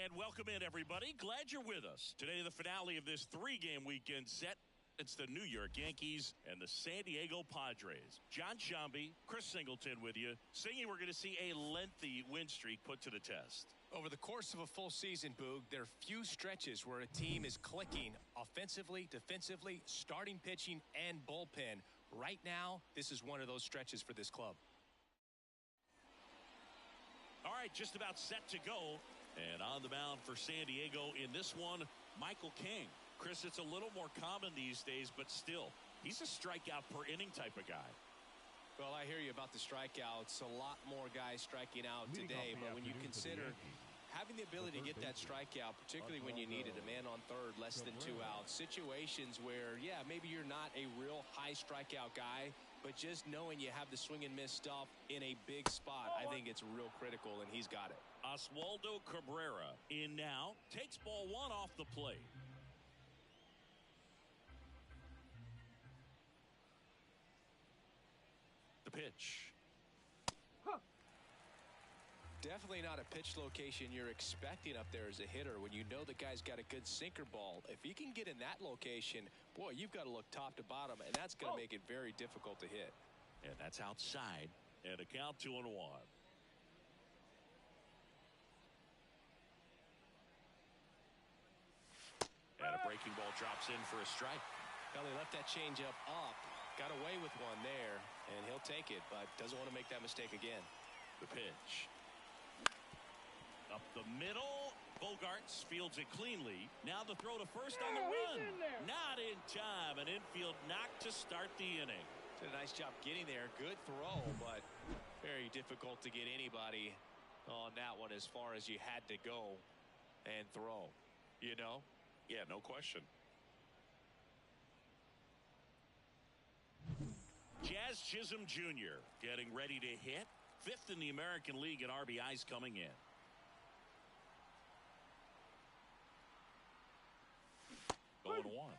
And welcome in, everybody. Glad you're with us. Today, the finale of this three-game weekend set. It's the New York Yankees and the San Diego Padres. John Shambi, Chris Singleton with you, saying we're going to see a lengthy win streak put to the test. Over the course of a full season, Boog, there are few stretches where a team is clicking offensively, defensively, starting pitching, and bullpen. Right now, this is one of those stretches for this club. All right, just about set to go. And on the mound for San Diego in this one, Michael King. Chris, it's a little more common these days, but still, he's a strikeout per inning type of guy. Well, I hear you about the strikeouts. A lot more guys striking out today, but when you consider having the ability to get that strikeout, particularly when you need it, a man on third, less than 2 outs, situations where, yeah, maybe you're not a real high strikeout guy, but just knowing you have the swing and miss stuff in a big spot, I think it's real critical, and he's got it. Oswaldo Cabrera in now, takes ball one off the plate. The pitch. Definitely not a pitch location you're expecting up there as a hitter when you know the guy's got a good sinker ball. If he can get in that location, boy, you've got to look top to bottom, and that's going to make it very difficult to hit. And that's outside. And a count 2-1. And a breaking ball drops in for a strike. Well, he left that changeup up, got away with one there, and he'll take it, but doesn't want to make that mistake again. The pitch. Up the middle. Bogarts fields it cleanly. Now the throw to first on the run. Not in time. An infield knock to start the inning. Did a nice job getting there. Good throw, but very difficult to get anybody on that one as far as you had to go and throw. You know? Yeah, no question. Jazz Chisholm Jr. getting ready to hit. 5th in the American League in RBIs coming in. 0-1. 0-1.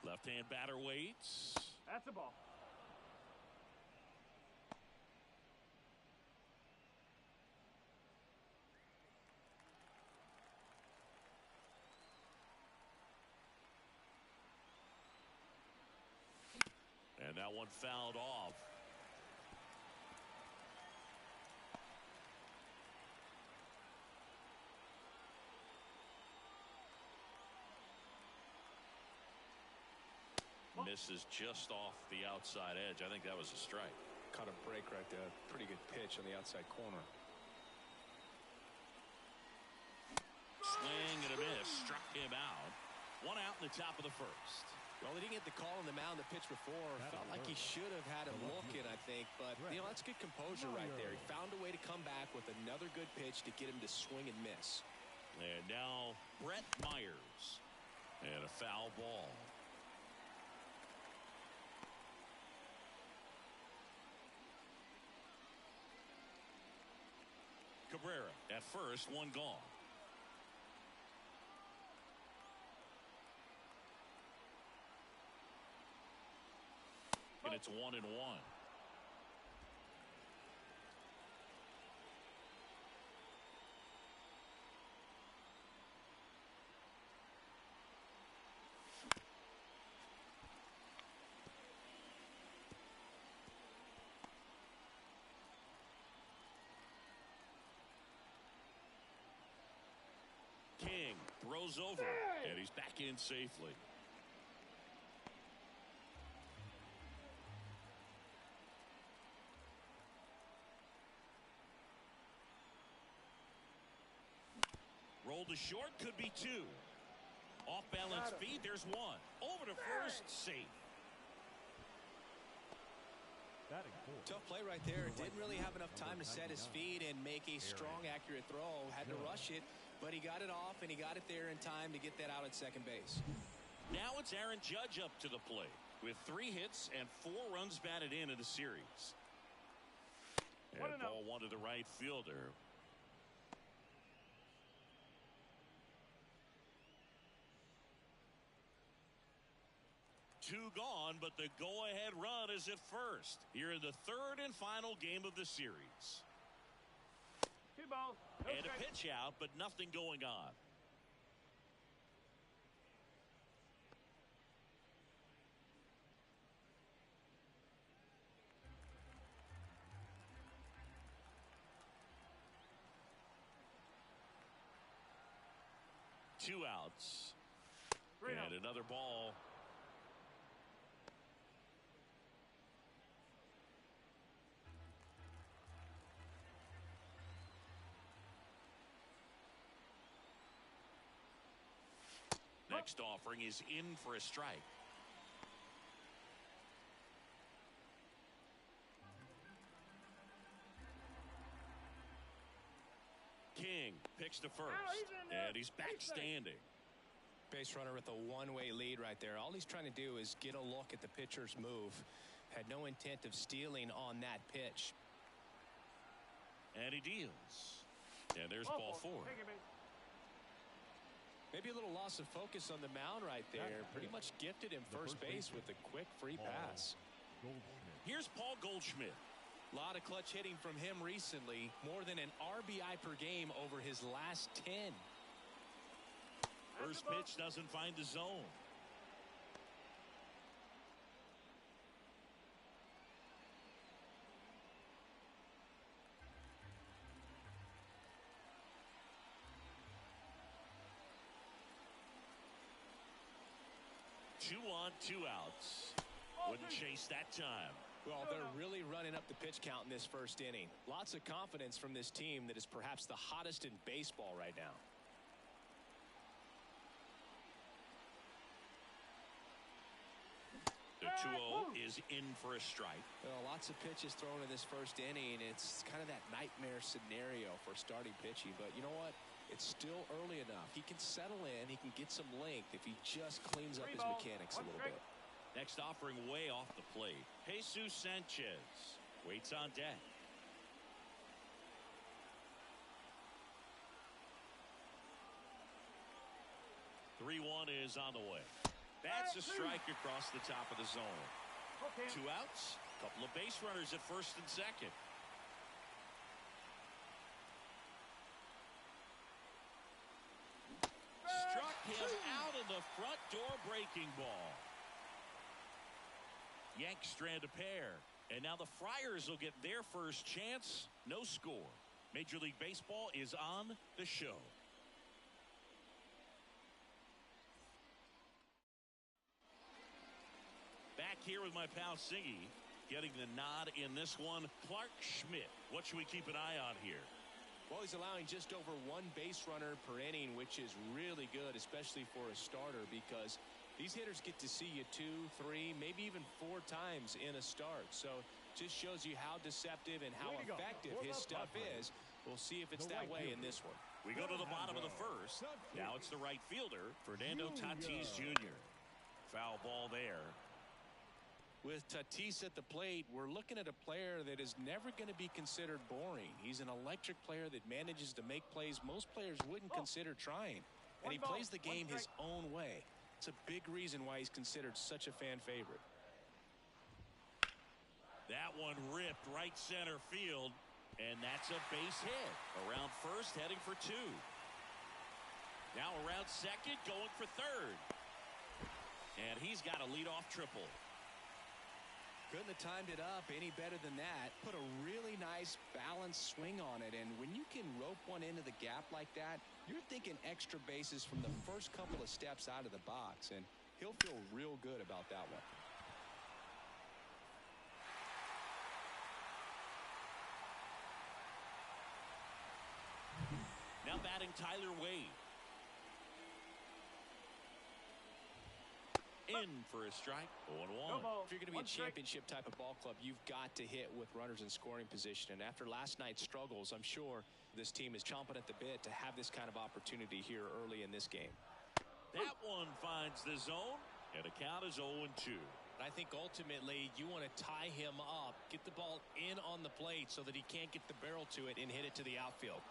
Left-hand batter waits. That's a ball. And that one fouled off. Misses just off the outside edge. I think that was a strike. Caught a break right there. Pretty good pitch on the outside corner. Swing and a miss. Struck him out. 1 out in the top of the first. Well, he didn't get the call on the mound the pitch before. Felt like he should have had him looking, I think. But, you know, that's good composure right there. He found a way to come back with another good pitch to get him to swing and miss. And now Brett Myers. And a foul ball. Cabrera at first, 1 gone. And it's 1-1. King throws over, and he's back in safely. Rolled to short, could be 2. Off balance feed, there's 1. Over to first, safe. Tough play right there. Didn't really have enough time to set his feet and make a strong, accurate throw. Had to rush it, but he got it off, and he got it there in time to get that out at second base. Now it's Aaron Judge up to the plate with 3 hits and 4 runs batted in the series. And ball 1 to the right fielder. 2 gone, but the go-ahead run is at first here in the 3rd and final game of the series. 2 balls. No And a strikes. pitch out, but nothing going on. Two outs. 3 And outs. another ball. Next offering is in for a strike. King picks to first, he's in there. and he's back He's safe. standing. Base runner with a one-way lead right there. All he's trying to do is get a look at the pitcher's move. Had no intent of stealing on that pitch. And he deals. And there's ball 4. Take it, baby. Maybe a little loss of focus on the mound right there. Pretty much gifted him first base with a quick free pass. Here's Paul Goldschmidt. A lot of clutch hitting from him recently. More than an RBI per game over his last 10. First pitch doesn't find the zone. Two on, 2 outs. Wouldn't chase that time. Well, they're really running up the pitch count in this first inning. Lots of confidence from this team that is perhaps the hottest in baseball right now. The 2-0 is in for a strike. Well, lots of pitches thrown in this first inning. It's kind of that nightmare scenario for starting pitching. But you know what? It's still early enough. He can settle in. He can get some length if he just cleans up his mechanics a little bit. Next offering way off the plate. Jesus Sanchez waits on deck. Three-1 is on the way. That's a strike across the top of the zone. Okay. 2 outs. Couple of base runners at first and second. Struck him out of the front door breaking ball. Yanks strand a pair. And now the Friars will get their first chance. No score. Major League Baseball is on the show. Back here with my pal Singy. Getting the nod in this one. Clark Schmidt. What should we keep an eye on here? Well, he's allowing just over 1 base runner per inning, which is really good, especially for a starter, because these hitters get to see you 2, 3, maybe even 4 times in a start. So just shows you how deceptive and how effective his stuff is. We'll see if it's that way in this one. We go to the bottom of the first. Now it's the right fielder, Fernando Tatis Jr. Foul ball there. With Tatis at the plate, we're looking at a player that is never going to be considered boring. He's an electric player that manages to make plays most players wouldn't consider trying. And he plays the game his own way. It's a big reason why he's considered such a fan favorite. That one ripped right center field, and that's a base hit. Around first, heading for 2. Now around second, going for third. And he's got a leadoff triple. Couldn't have timed it up any better than that. Put a really nice balanced swing on it. And when you can rope one into the gap like that, you're thinking extra bases from the first couple of steps out of the box. And he'll feel real good about that one. Now batting Tyler Wade. In for a strike. 0-1. If you're going to be a championship type of ball club, you've got to hit with runners in scoring position. And after last night's struggles, I'm sure this team is chomping at the bit to have this kind of opportunity here early in this game. That one finds the zone, and the count is 0-2. I think ultimately you want to tie him up, get the ball in on the plate so that he can't get the barrel to it and hit it to the outfield.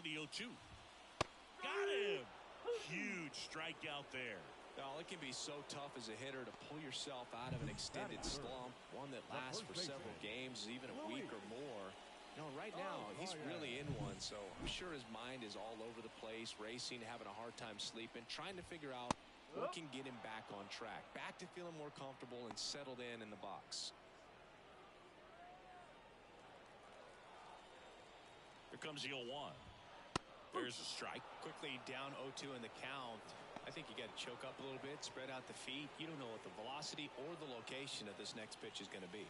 And the 0-2. Got him. Huge strikeout there. Oh, it can be so tough as a hitter to pull yourself out of an extended slump, one that lasts for several games, even a week or more. You know, right now, he's really in one, so I'm sure his mind is all over the place, racing, having a hard time sleeping, trying to figure out what can get him back on track, back to feeling more comfortable and settled in the box. Here comes the 0-1. There's a strike. Quickly down 0-2 in the count. I think you got to choke up a little bit, spread out the feet. You don't know what the velocity or the location of this next pitch is going to be.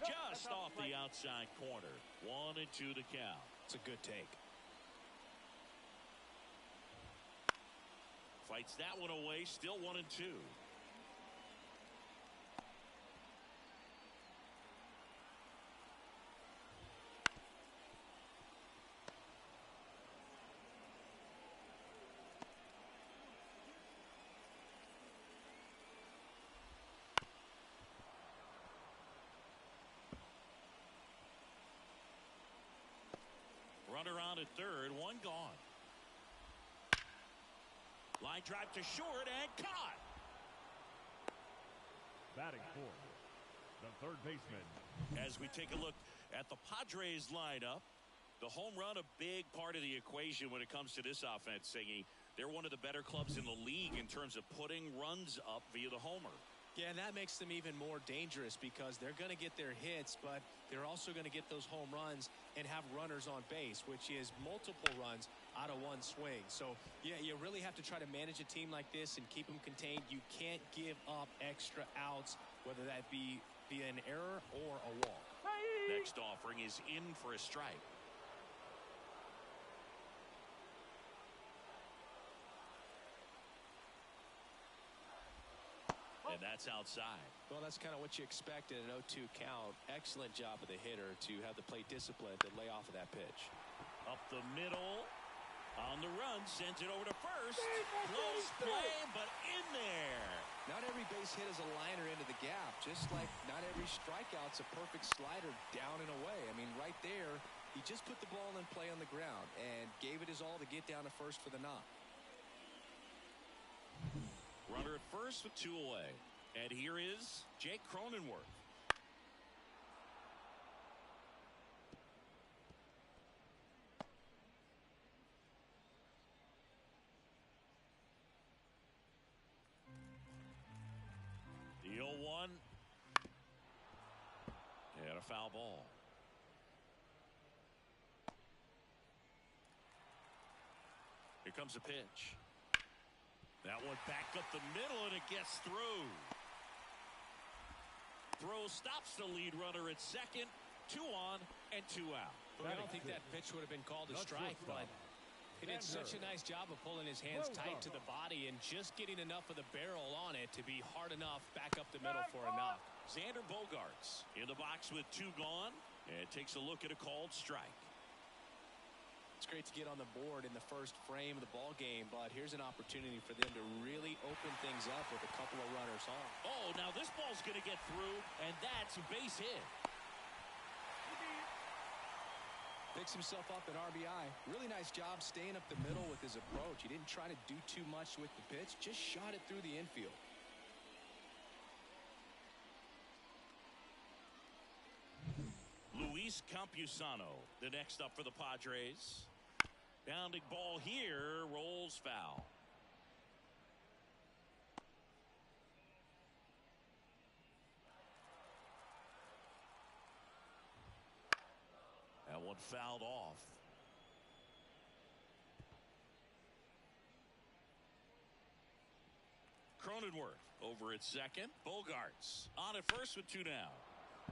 Just off the outside corner. 1-2 the count. It's a good take. Fights that one away. Still 1-2. Runner on at third, one gone. Line drive to short and caught. Batting fourth, the third baseman. As we take a look at the Padres lineup, the home run a big part of the equation when it comes to this offense, Singy. They're one of the better clubs in the league in terms of putting runs up via the homer. Yeah, and that makes them even more dangerous because they're going to get their hits, but they're also going to get those home runs and have runners on base, which is multiple runs out of one swing. So, yeah, you really have to try to manage a team like this and keep them contained. You can't give up extra outs, whether that be via an error or a walk. Next offering is in for a strike. And that's outside. Well, that's kind of what you expect in an 0-2 count. Excellent job of the hitter to have the plate discipline to lay off of that pitch. Up the middle. On the run. Sends it over to first. Close play, but in there. Not every base hit is a liner into the gap. Just like not every strikeout's a perfect slider down and away. I mean, right there, he just put the ball in play on the ground and gave it his all to get down to first for the knock. Runner at first with 2 away. And here is Jake Cronenworth. The 0-1. And a foul ball. Here comes a pitch. That one back up the middle, and it gets through. Throw stops the lead runner at second. 2 on and 2 out. Well, I don't think that pitch would have been called a strike, but he did such a nice job of pulling his hands tight to the body and just getting enough of the barrel on it to be hard enough back up the middle for a knock. Xander Bogaerts in the box with 2 gone, and takes a look at a called strike. It's great to get on the board in the first frame of the ball game, but here's an opportunity for them to really open things up with a couple of runners on. Oh, now this ball's going to get through, and that's a base hit. Picks himself up at RBI. Really nice job staying up the middle with his approach. He didn't try to do too much with the pitch, just shot it through the infield. Luis Campusano, the next up for the Padres. Bounding ball here, rolls foul. That one fouled off. Cronenworth over at second. Bogaerts on at first with 2 down.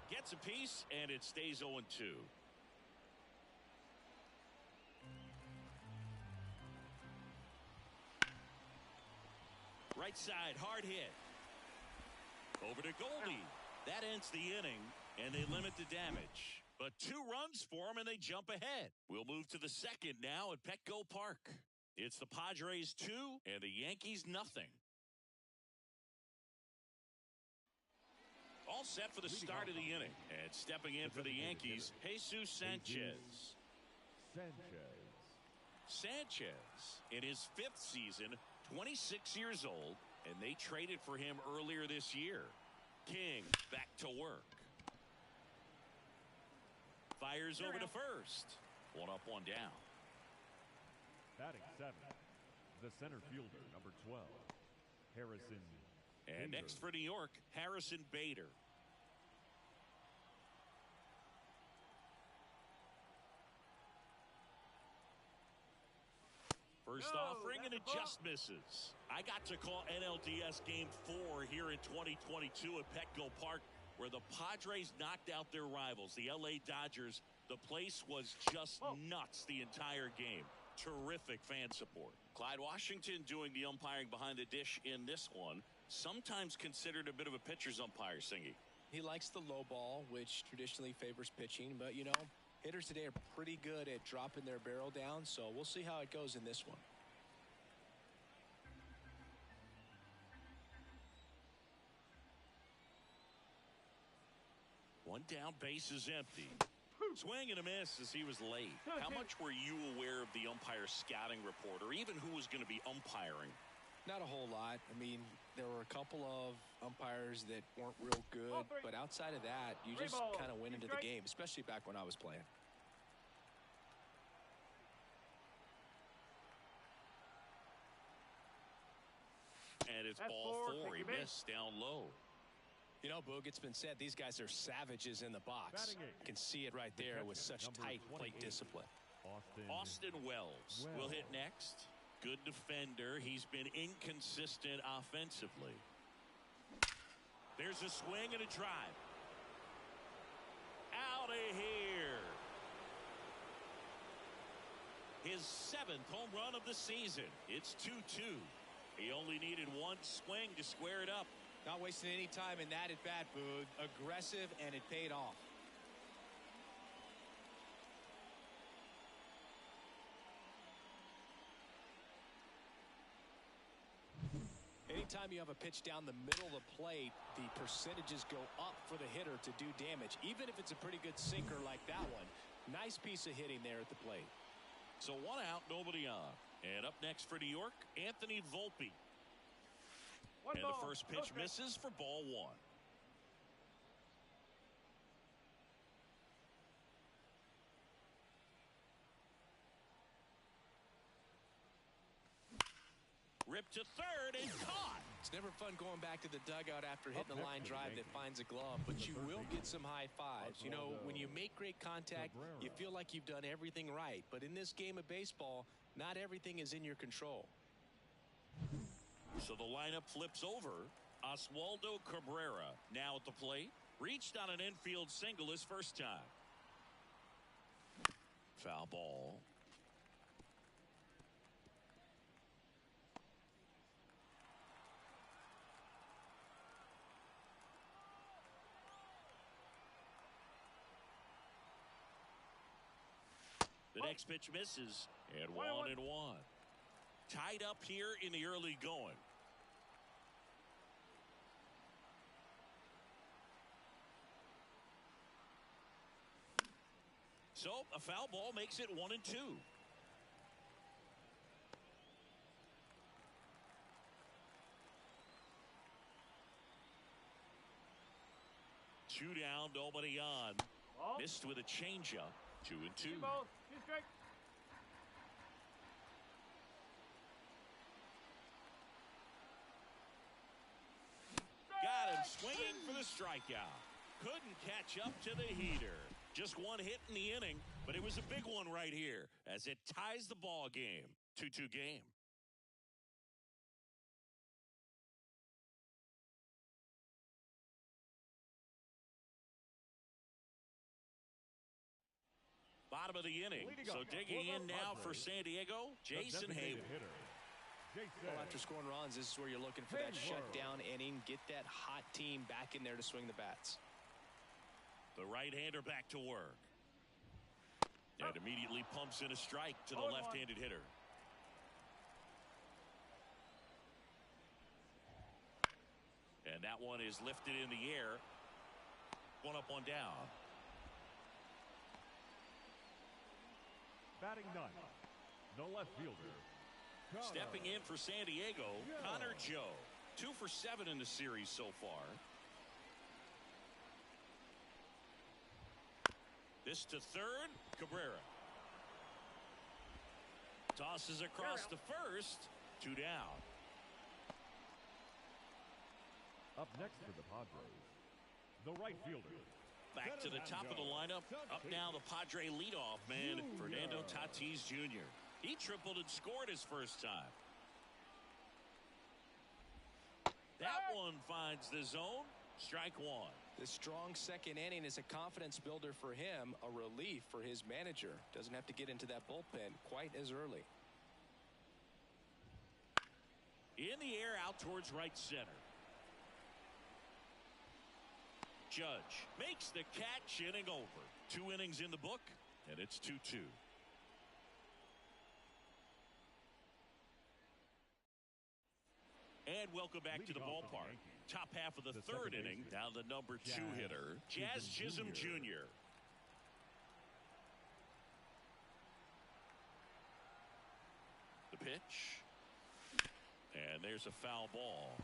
Gets a piece, and it stays 0-2. Right side, hard hit. Over to Goldie. That ends the inning, and they limit the damage. But 2 runs for them, and they jump ahead. We'll move to the second now at Petco Park. It's the Padres 2 and the Yankees nothing. All set for the start of the inning. And stepping in for the Yankees, Jesus Sanchez. Sanchez. Sanchez, in his 5th season, 26 years old, and they traded for him earlier this year. King back to work. Fires over to first. One up, one down. Batting 7th, the center fielder, number 12, Harrison And Bader. next for New York, Harrison Bader. First offering and it just misses. I got to call NLDS Game 4 here in 2022 at Petco Park, where the Padres knocked out their rivals, the LA Dodgers. The place was just nuts the entire game. Terrific fan support. Clyde Washington doing the umpiring behind the dish in this one. Sometimes considered a bit of a pitcher's umpire, Singy. He likes the low ball, which traditionally favors pitching, but you know, hitters today are pretty good at dropping their barrel down, so we'll see how it goes in this one. One down, base is empty. Swing and a miss as he was late. How much were you aware of the umpire scouting report, or even who was going to be umpiring? Not a whole lot. I mean, there were a couple of umpires that weren't real good, but outside of that, you just kind of went into the game, especially back when I was playing. And it's ball 4. He missed down low. You know, Boog, it's been said these guys are savages in the box. You can see it right there with such tight plate discipline. Austin Wells will hit next. Good defender. He's been inconsistent offensively. There's a swing and a drive. Out of here. His 7th home run of the season. It's 2-2. He only needed one swing to square it up. Not wasting any time in that at bat, Boog. Aggressive, and it paid off. Anytime you have a pitch down the middle of the plate, the percentages go up for the hitter to do damage, even if it's a pretty good sinker like that one. Nice piece of hitting there at the plate. So 1 out, nobody on. And up next for New York, Anthony Volpe. And the first pitch misses for ball 1. Ripped to third and caught. It's never fun going back to the dugout after hitting a line drive that finds a glove, but you will get some high fives. You know, when you make great contact, you feel like you've done everything right. But in this game of baseball, not everything is in your control. So the lineup flips over. Oswaldo Cabrera now at the plate. Reached on an infield single his first time. Foul ball. The next pitch misses, and 1-1. Tied up here in the early going. So a foul ball makes it 1-2. Two down, nobody on. Missed with a changeup. 2-2. Got him swinging for the strikeout. Couldn't catch up to the heater. Just one hit in the inning, but it was a big one right here as it ties the ball game. 2-2 game. Bottom of the inning. So digging in now for San Diego, Jason Hayward. Well, after scoring runs, this is where you're looking for that shutdown inning. Get that hot team back in there to swing the bats. The right-hander back to work. And immediately pumps in a strike to the left-handed hitter. And that one is lifted in the air. 1 up, 1 down. Batting ninth, the left fielder. Stepping in for San Diego, Connor Joe. 2 for 7 in the series so far. This to third, Cabrera. Tosses across the first, 2 down. Up next for the Padres, the right fielder. Back to the top of the lineup. Up now the Padre leadoff man, Fernando Tatis Jr. He tripled and scored his first time. That one finds the zone. Strike one. The strong second inning is a confidence builder for him, a relief for his manager. Doesn't have to get into that bullpen quite as early. In the air out towards right center. Judge makes the catch, inning over. 2 innings in the book, and it's 2-2. And welcome back to the ballpark. Top half of the third inning. Now the number 2 hitter, Jazz Chisholm Jr. The pitch. And there's a foul ball.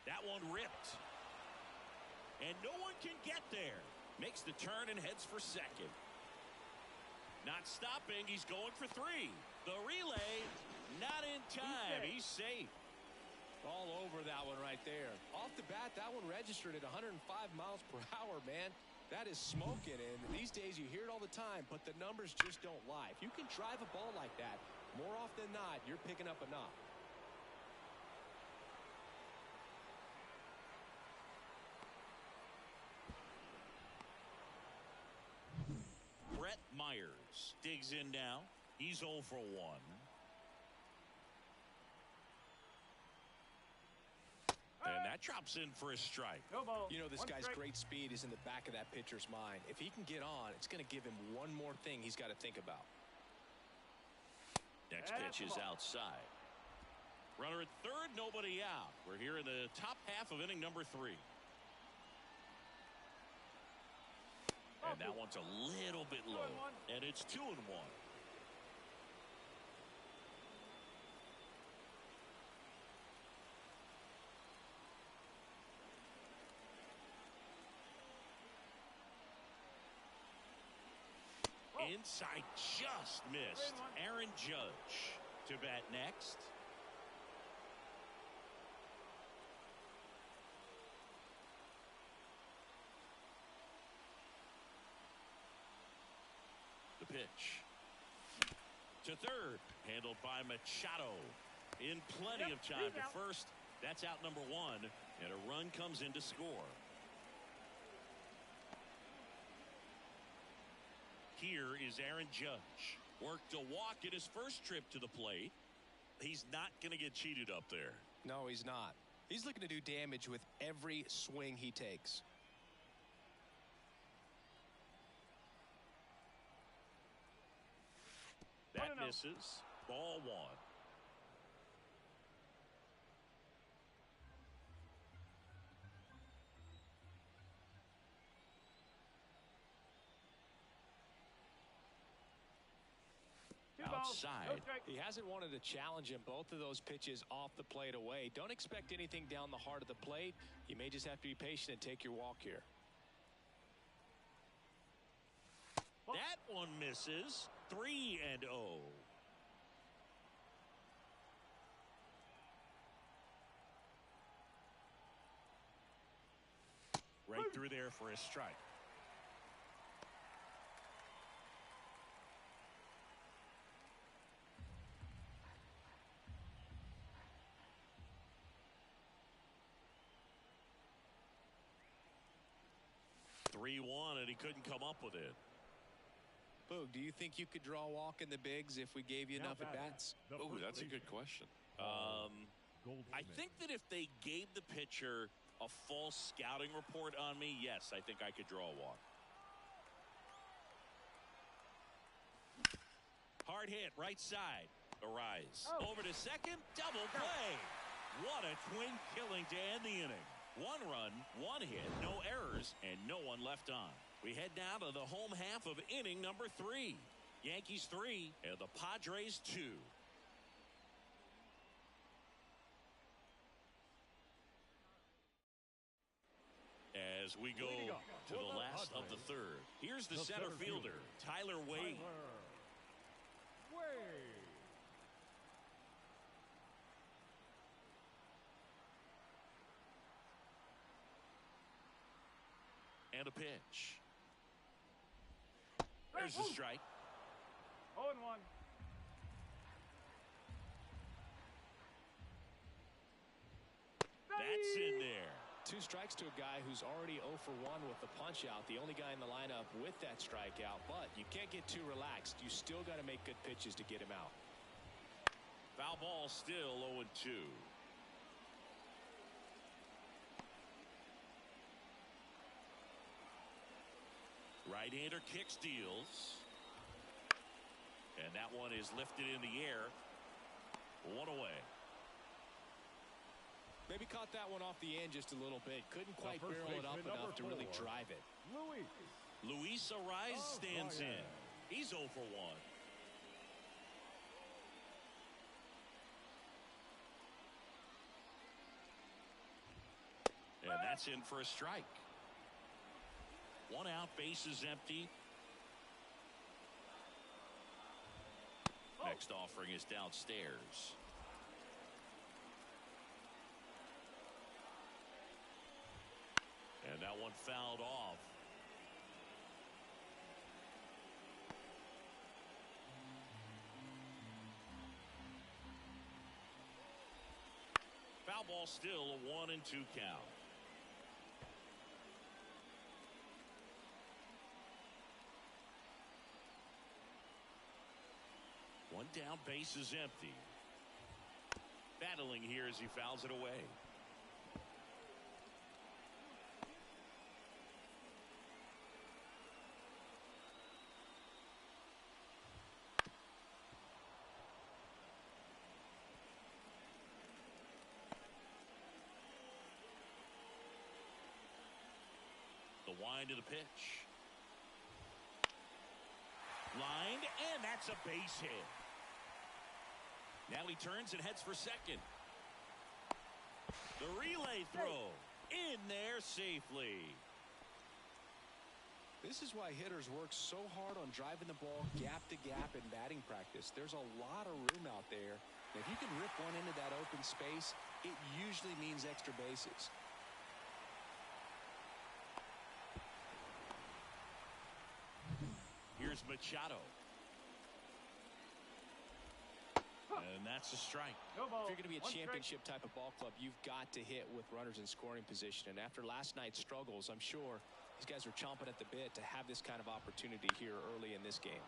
That one ripped. And no one can get there. Makes the turn and heads for second. Not stopping. He's going for 3. The relay, not in time. He's safe. All over that one right there. Off the bat, that one registered at 105 miles per hour, man. That is smoking, and these days you hear it all the time, but the numbers just don't lie. If you can drive a ball like that, more often than not, you're picking up a knock. Brett Myers digs in now. He's 0 for 1. And that drops in for a strike. No ball. You know, this One guy's strike. great speed is in the back of that pitcher's mind. If he can get on, it's going to give him one more thing he's got to think about. Next pitch is outside. Runner at third, nobody out. We're here in the top half of inning number 3. And that one's a little bit low. And it's 2-1. Inside just missed. Aaron Judge to bat next. The pitch. To third. Handled by Machado. In plenty of time to first. That's out number 1. And a run comes in to score. Here is Aaron Judge. Worked a walk in his first trip to the plate. He's not going to get cheated up there. No, he's not. He's looking to do damage with every swing he takes. That misses. Ball 1. Outside. He hasn't wanted to challenge him both of those pitches off the plate away. Don't expect anything down the heart of the plate. You may just have to be patient and take your walk here. That one misses. 3-0. Right through there for a strike. And he couldn't come up with it. Boog, do you think you could draw a walk in the bigs if we gave you enough at bats? Oh, that's a good question. I think that if they gave the pitcher a false scouting report on me, yes, I think I could draw a walk. Hard hit, right side. Arise. Over to second, double play. What a twin killing to end the inning. 1 run, 1 hit, no errors, and no one left on. We head now to the home half of inning number 3. Yankees 3 and the Padres 2. As we go to the last of the 3rd, here's the center fielder, Tyler Wade. And a pitch. There's the strike. 0-1. That's in there. 2 strikes to a guy who's already 0 for 1 with the punch out. The only guy in the lineup with that strikeout. But you can't get too relaxed. You still got to make good pitches to get him out. Foul ball, still 0-2. Right-hander kick steals. And that one is lifted in the air. 1 away. Maybe caught that one off the end just a little bit. Couldn't quite barrel it up enough to really drive it. Luis Ariz stands in. He's 0 for 1. And that's in for a strike. 1 out, bases empty. Next offering is downstairs. And that one fouled off. Foul ball, still a 1-2 count. One down, bases empty. Battling here as he fouls it away. The wind of the pitch. Lined, and that's a base hit. Now he turns and heads for second. The relay throw in there safely. This is why hitters work so hard on driving the ball gap to gap in batting practice. There's a lot of room out there. If you can rip one into that open space, it usually means extra bases. Here's Machado. And that's a strike. No ball. If you're going to be a 1 championship type of ball club, you've got to hit with runners in scoring position. And after last night's struggles, I'm sure these guys are chomping at the bit to have this kind of opportunity here early in this game.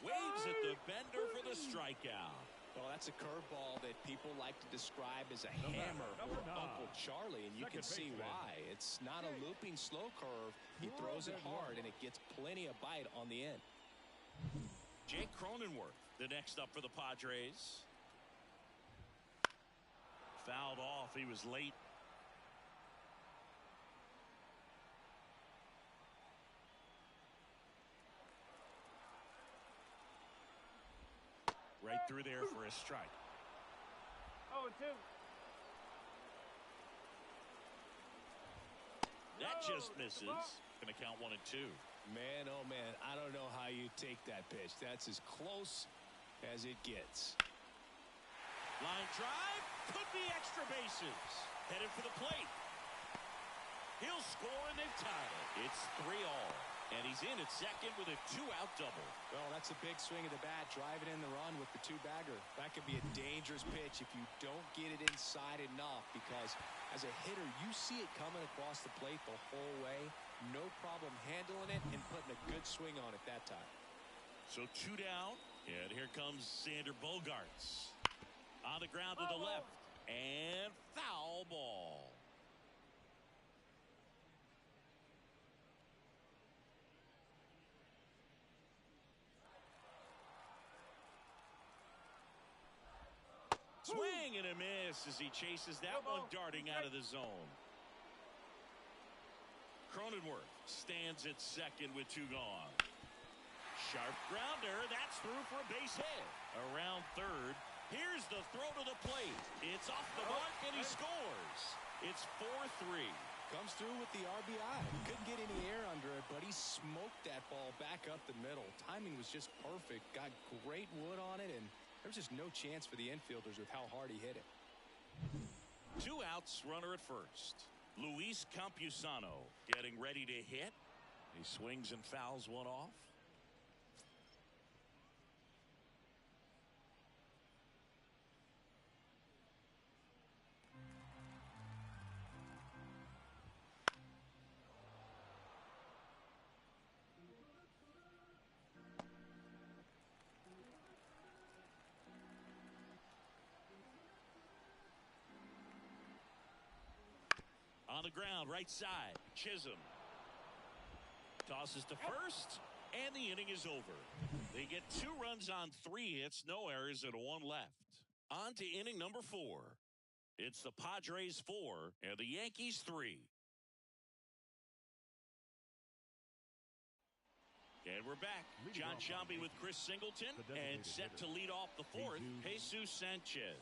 Waves at the bender for the strikeout. Well, that's a curveball that people like to describe as a hammer or Uncle Charlie, and you can see why. It's not a looping slow curve. He throws it hard, and it gets plenty of bite on the end. Jake Cronenworth, the next up for the Padres. Fouled off. He was late. Right through there for a strike. 0-2. That just misses. Going to count 1 and 2. Man, oh man, I don't know how you take that pitch. That's as close as it gets. Line drive. Could be extra bases. Headed for the plate. He'll score and they've tied it. It's 3-all. And he's in at second with a 2-out double. Well, that's a big swing of the bat, driving in the run with the 2-bagger. That could be a dangerous pitch if you don't get it inside enough, because as a hitter, you see it coming across the plate the whole way. No problem handling it and putting a good swing on it that time. So 2 down, and here comes Sander Bogarts. On the ground to the left, and foul ball. Swing and a miss as he chases that one darting out of the zone. Cronenworth stands at second with 2 gone. Sharp grounder. That's through for a base hit. Around third. Here's the throw to the plate. It's off the mark and he scores. It's 4-3. Comes through with the RBI. Couldn't get any air under it, but he smoked that ball back up the middle. Timing was just perfect. Got great wood on it, and there's just no chance for the infielders with how hard he hit it. 2 outs, runner at first. Luis Campusano getting ready to hit. He swings and fouls one off. On the ground, right side. Chisholm tosses to first, and the inning is over. They get 2 runs on 3 hits, no errors, and 1 left. On to inning number 4. It's the Padres 4 and the Yankees 3. And we're back. John Shambi with Chris Singleton, and set to lead off the 4th, Jesus Sanchez.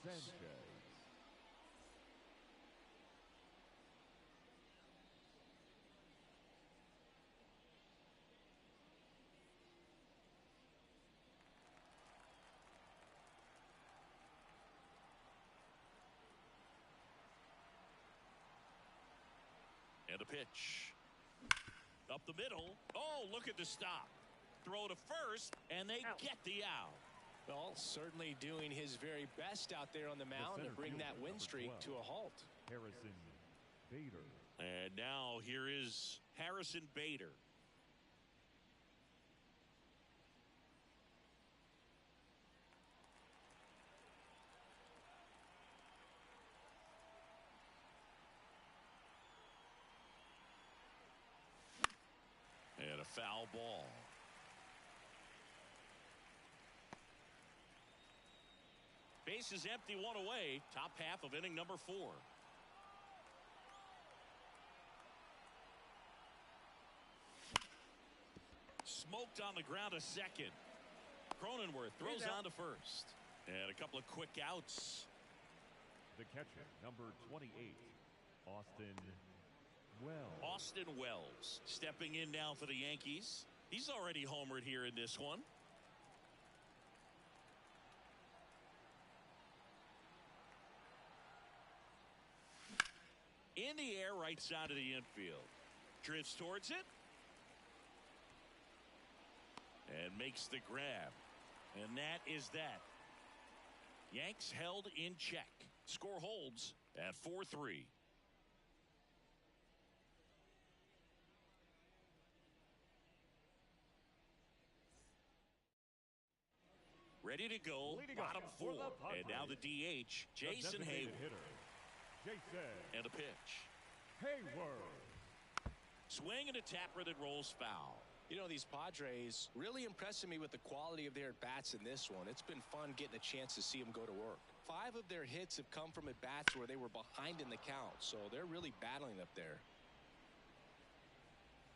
And a pitch. Up the middle. Oh, look at the stop. Throw to first, and they get the out. Well, certainly doing his very best out there on the mound to bring that win streak to a halt. Harrison Bader. And now here is Harrison Bader. And a foul ball. Base is empty, 1 away. Top half of inning number 4. Smoked on the ground a second. Cronenworth throws on to first. And a couple of quick outs. The catcher, number 28, Austin Wells. Austin Wells stepping in now for the Yankees. He's already homered here in this one. In the air, right side of the infield. Drifts towards it. And makes the grab. And that is that. Yanks held in check. Score holds at 4-3. Ready to go, bottom 4. And now the DH, Jason Hayward. And a pitch. Hayward. Swing and a tapper that rolls foul. You know, these Padres really impressing me with the quality of their at-bats in this one. It's been fun getting a chance to see them go to work. 5 of their hits have come from at-bats where they were behind in the count, so they're really battling up there.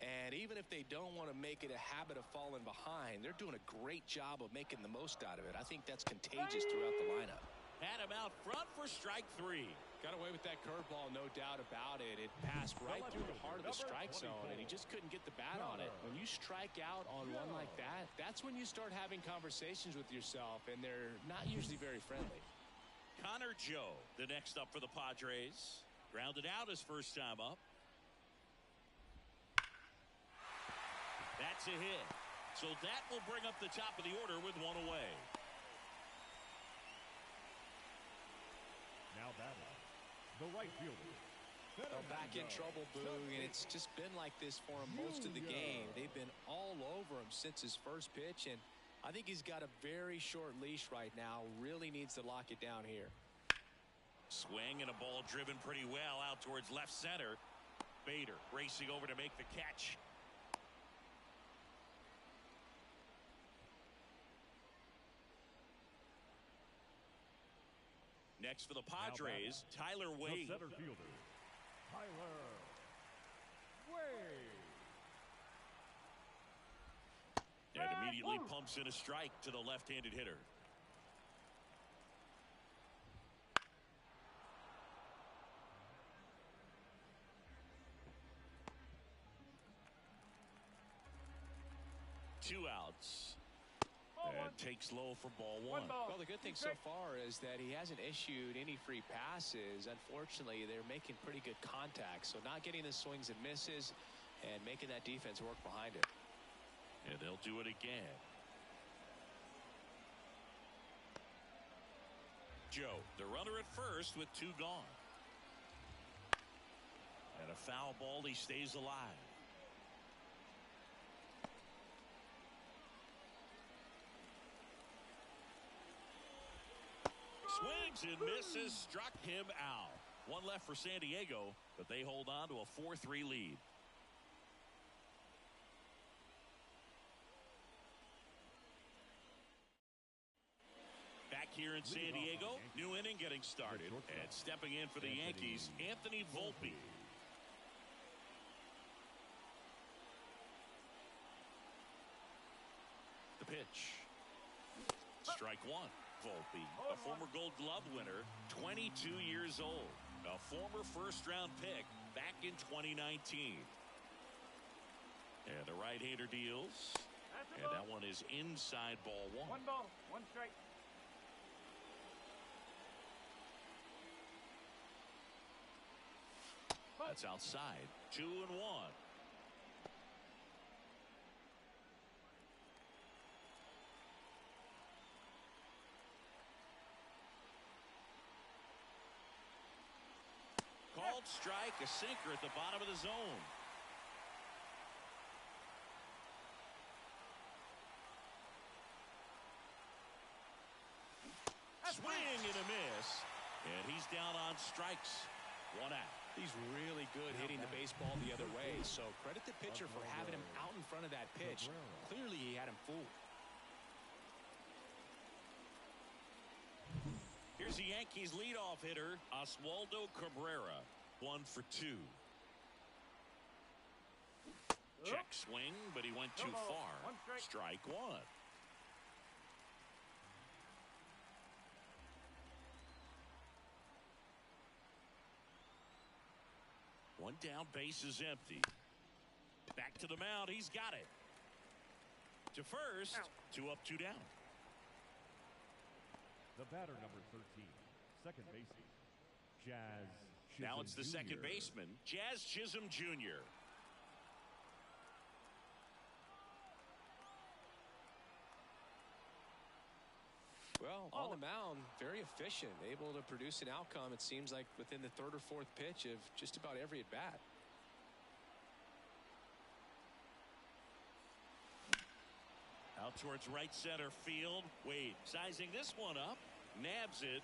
And even if they don't want to make it a habit of falling behind, they're doing a great job of making the most out of it. I think that's contagious throughout the lineup. Had him out front for strike 3. Got away with that curveball, no doubt about it. It passed right through the heart of the strike zone, and he just couldn't get the bat on it. When you strike out on one like that, that's when you start having conversations with yourself, and they're not usually very friendly. Connor Joe, the next up for the Padres. Grounded out his first time up. That's a hit. So that will bring up the top of the order with 1 away. Now batting, the right fielder. Well, back in trouble, Boog, and it's just been like this for him most of the game. They've been all over him since his first pitch, and I think he's got a very short leash right now. Really needs to lock it down here. Swing and a ball driven pretty well out towards left center. Bader racing over to make the catch. Next for the Padres, Tyler Wade. The center fielder, Tyler Wade. And immediately pumps in a strike to the left-handed hitter. Two outs. And takes low for ball one. Well, the good thing so far is that he hasn't issued any free passes. Unfortunately, they're making pretty good contact. So not getting the swings and misses and making that defense work behind it. And they'll do it again. Joe, the runner at first with two gone. And a foul ball. He stays alive. Swings and misses, struck him out. One left for San Diego, but they hold on to a 4-3 lead. Back here in San Diego, new inning getting started. And stepping in for the Yankees, Anthony Volpe. The pitch. Strike one. Volpe, a former Gold Glove winner, 22 years old, a former first-round pick back in 2019. And the right-hander deals, and that one is inside ball one. One ball, one strike. That's outside. 2-1. Called strike, a sinker at the bottom of the zone. Swing and a miss. And he's down on strikes. One out. He's really good hitting the baseball the other way. So credit the pitcher for having him out in front of that pitch. Clearly he had him fooled. Here's the Yankees leadoff hitter, Oswaldo Cabrera. 1 for 2. Check swing, but he went too far. Strike one. One down, base is empty. Back to the mound, he's got it. To first, 2 up, 2 down. The batter, number 13, second baseman, Jazz Chisholm Now it's the second Jr. baseman, Jazz Chisholm Jr. Well, on the mound, very efficient, able to produce an outcome, it seems like, within the third or fourth pitch of just about every at-bat. Out towards right center field. Wade sizing this one up, nabs it,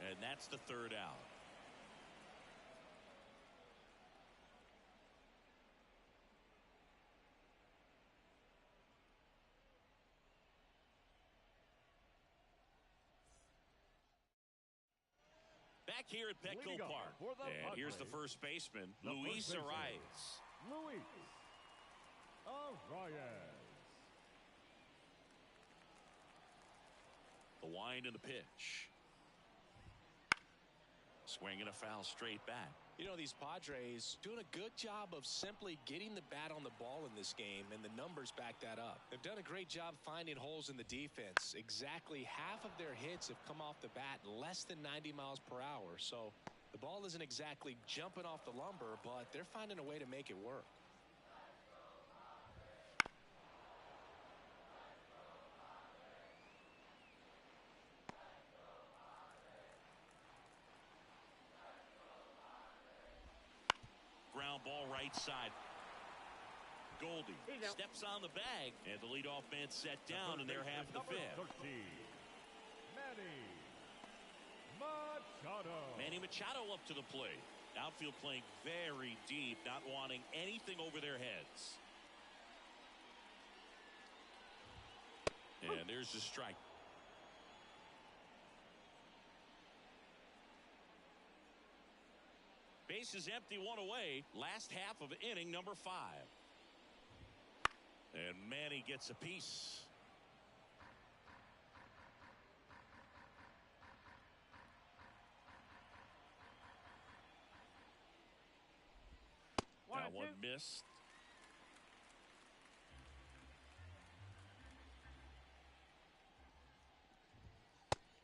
and that's the third out. Back here at Petco Park. And here's the first baseman, Luis Arias. Luis Arias. The wind and the pitch. Swing and a foul straight back. You know, these Padres doing a good job of simply getting the bat on the ball in this game, and the numbers back that up. They've done a great job finding holes in the defense. Exactly half of their hits have come off the bat less than 90 miles per hour. So the ball isn't exactly jumping off the lumber, but they're finding a way to make it work. Ground ball right side. Goldie steps on the bag, and the leadoff man set down in their half of the fifth. Manny Machado up to the plate. Outfield playing very deep, not wanting anything over their heads. And there's the strike. bases empty, one away. Last half of inning number 5. And Manny gets a piece. That one missed.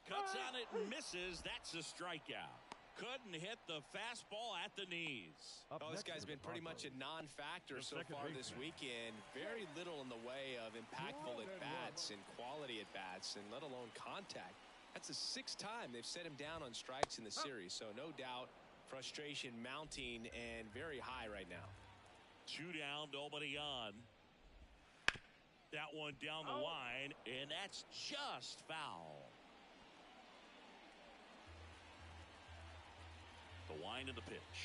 Cuts on it and misses. That's a strikeout. Couldn't hit the fastball at the knees. Oh, this guy's been pretty much a non-factor so far this weekend. Very little in the way of impactful at-bats and quality at-bats, and let alone contact. That's the 6th time they've set him down on strikes in the series, so no doubt frustration mounting and very high right now. 2 down, nobody on. That one down the line, and that's just foul. The wind of the pitch.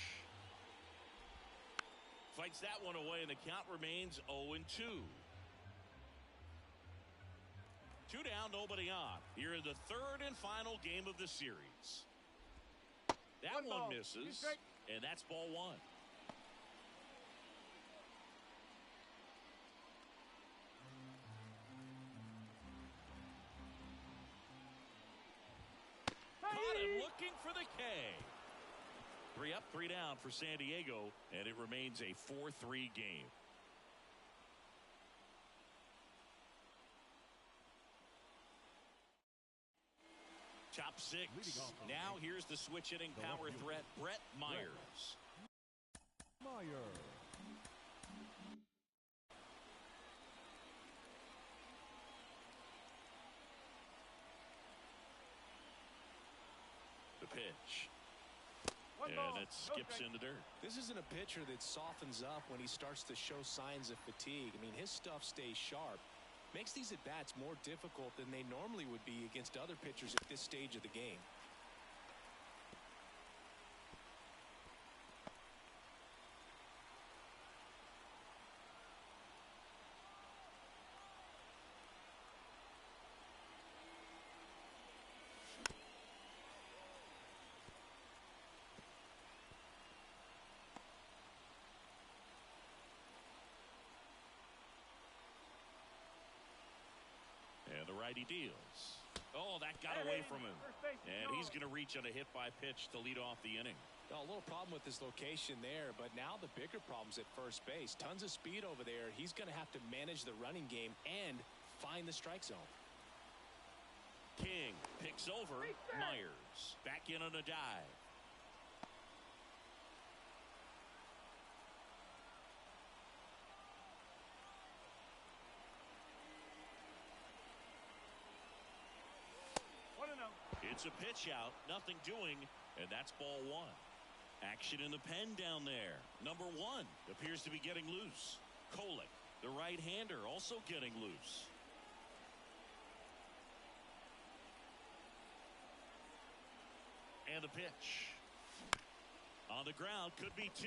Fights that one away, and the count remains 0-2. 2 down, nobody on. Here in the 3rd and final game of the series. That one misses, and that's ball 1. Caught him looking for the K. 3 up, 3 down for San Diego, and it remains a 4-3 game. Top 6. Now here's the switch hitting power threat, Brett Myers. The pitch. And it skips in the dirt. This isn't a pitcher that softens up when he starts to show signs of fatigue. I mean, his stuff stays sharp. Makes these at-bats more difficult than they normally would be against other pitchers at this stage of the game. And the righty deals. Oh, that got away from him. And he's going to reach on a hit-by-pitch to lead off the inning. Well, a little problem with his location there, but now the bigger problem's at first base. Tons of speed over there. He's going to have to manage the running game and find the strike zone. King picks over Myers. Back in on a dive. It's a pitch out, nothing doing, and that's ball 1. Action in the pen down there. Number 1 appears to be getting loose. Kolek, the right-hander, also getting loose. And the pitch. On the ground, could be 2.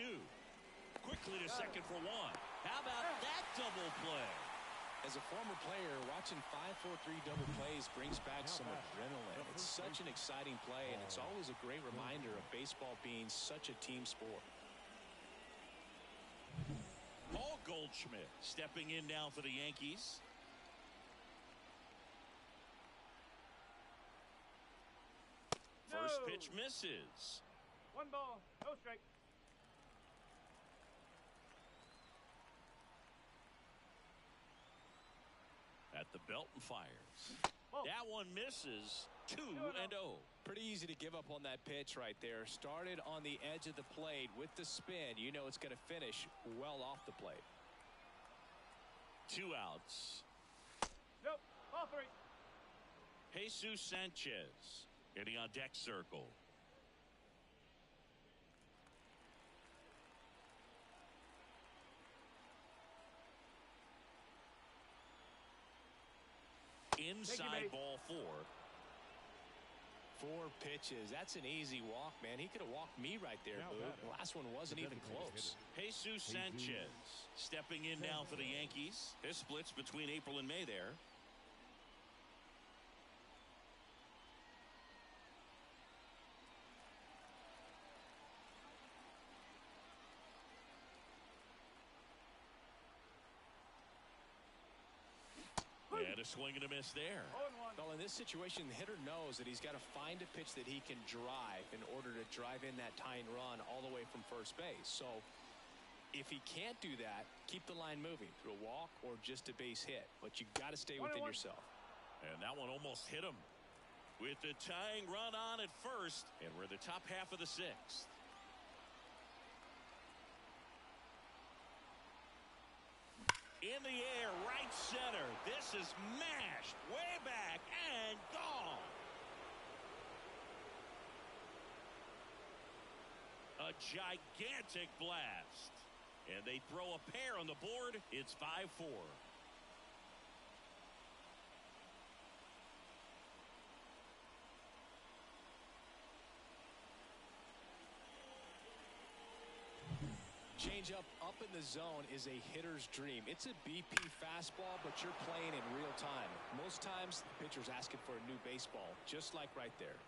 Quickly to second for 1. How about that double play? As a former player, watching 5-4-3 double plays brings back some adrenaline. It's such an exciting play, and it's always a great reminder of baseball being such a team sport. Paul Goldschmidt stepping in now for the Yankees. First pitch misses. 1 ball, no strike. At the belt and fires. That one misses. 2-0. Pretty easy to give up on that pitch right there. Started on the edge of the plate with the spin. You know it's going to finish well off the plate. 2 outs. Nope, ball 3. Jesus Sanchez getting on deck circle. Inside ball 4. 4 pitches. That's an easy walk, man. He could have walked me right there, Boo. The last one wasn't even close. Jesus Sanchez stepping in now for the Yankees. His splits between April and May there. And a swing and a miss there. 0-1. Well, in this situation, the hitter knows that he's got to find a pitch that he can drive in order to drive in that tying run all the way from first base. So if he can't do that, keep the line moving through a walk or just a base hit. But you've got to stay within yourself. And that one almost hit him. With the tying run on at first, and we're in the top half of the sixth. In the air, right center. This is mashed way back and gone. A gigantic blast. And they throw a pair on the board. It's 5-4. Change up in the zone is a hitter's dream. It's a BP fastball, but you're playing in real time. Most times, the pitcher's asking for a new baseball, just like right there.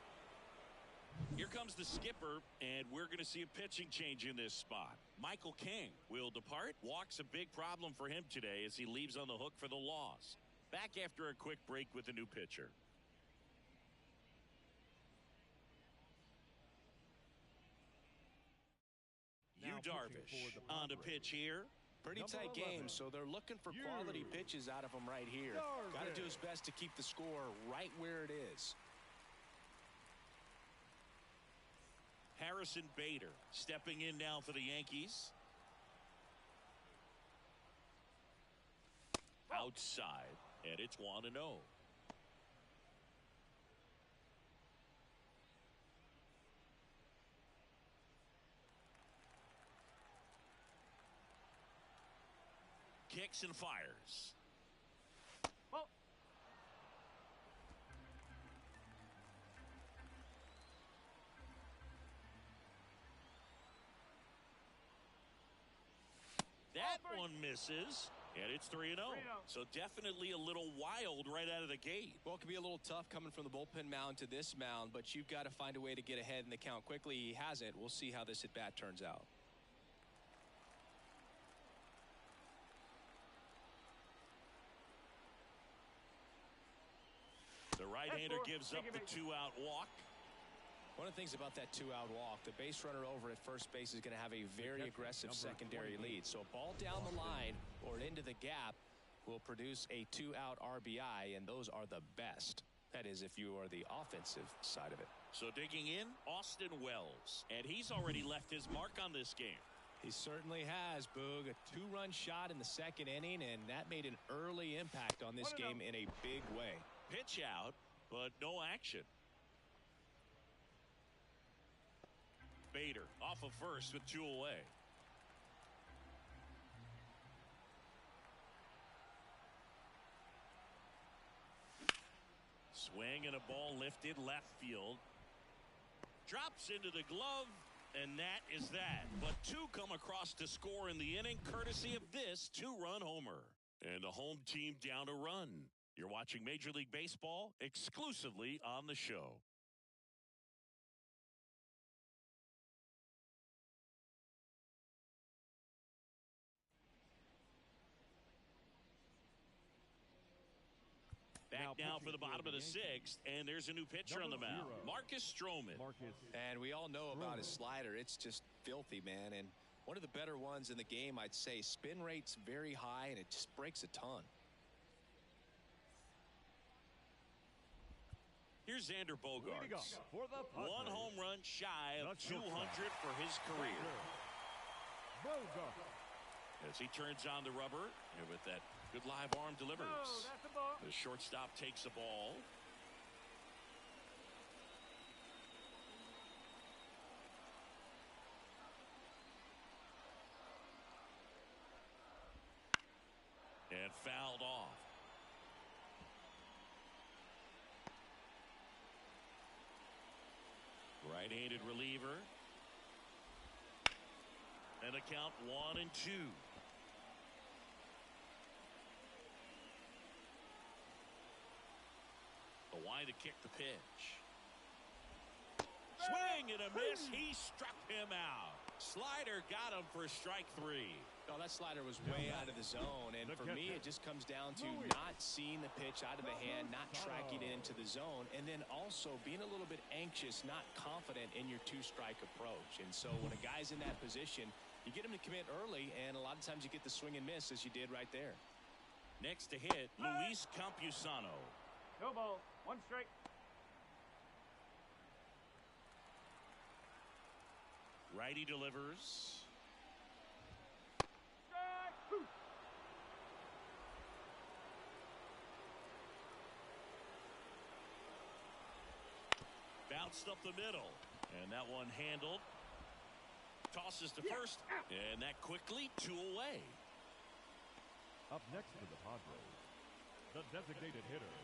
Here comes the skipper, and we're going to see a pitching change in this spot. Michael King will depart. Walk's a big problem for him today as he leaves on the hook for the loss. Back after a quick break with a new pitcher. Yu Darvish on the pitch here. Pretty tight game, so they're looking for quality pitches out of him right here. Got to do his best to keep the score right where it is. Harrison Bader stepping in now for the Yankees. Outside, and it's 1-0. Kicks and fires. Ball. That one misses, and it's 3-0. 3-0. So definitely a little wild right out of the gate. Well, it can be a little tough coming from the bullpen mound to this mound, but you've got to find a way to get ahead in the count quickly. He hasn't. We'll see how this at-bat turns out. The right-hander gives up the two-out walk. One of the things about that two-out walk, the base runner over at first base is going to have a very aggressive secondary lead. So a ball down the line or into the gap will produce a two-out RBI, and those are the best. That is, if you are the offensive side of it. So digging in, Austin Wells. And he's already left his mark on this game. He certainly has, Boog. A two-run shot in the second inning, and that made an early impact on this game in a big way. Pitch out, but no action. Bader off of first with two away. Swing and a ball lifted left field. Drops into the glove, and that is that. But two come across to score in the inning, courtesy of this two-run homer. And the home team down a run. You're watching Major League Baseball exclusively on the show. Back now for the bottom of the sixth, and there's a new pitcher on the mound, Marcus Stroman. And we all know about his slider. It's just filthy, man. And one of the better ones in the game, I'd say. Spin rate's very high, and it just breaks a ton. Here's Xander Bogaerts. One home run shy of 200 for his career. As he turns on the rubber, and with that good live arm delivers. Oh, that's a ball. The shortstop takes the ball. And fouled off. Right-handed reliever. And a count 1-2. The wide to kick the pitch. Swing and a miss. He struck him out. Slider got him for strike three. Oh, that slider was way out of the zone, and for me, it just comes down to not seeing the pitch out of the hand, not tracking it into the zone, and then also being a little bit anxious, not confident in your two-strike approach. And so when a guy's in that position, you get him to commit early, and a lot of times you get the swing and miss, as you did right there. Next to hit, Luis Campusano. No ball. 1 strike. Righty delivers. Bounced up the middle, and that one handled. Tosses to first, and that quickly 2 away. Up next for the Padres, the designated hitter,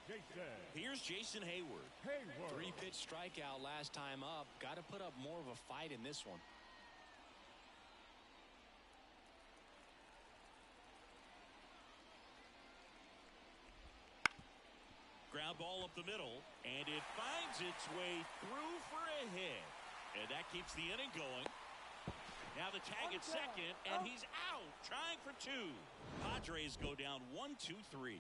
Jason. Here's Jason Hayward. 3-pitch strikeout last time up. Got to put up more of a fight in this one. Ground ball up the middle, and it finds its way through for a hit. And that keeps the inning going. Now the tag at second, and he's out, trying for 2. Padres go down 1-2-3.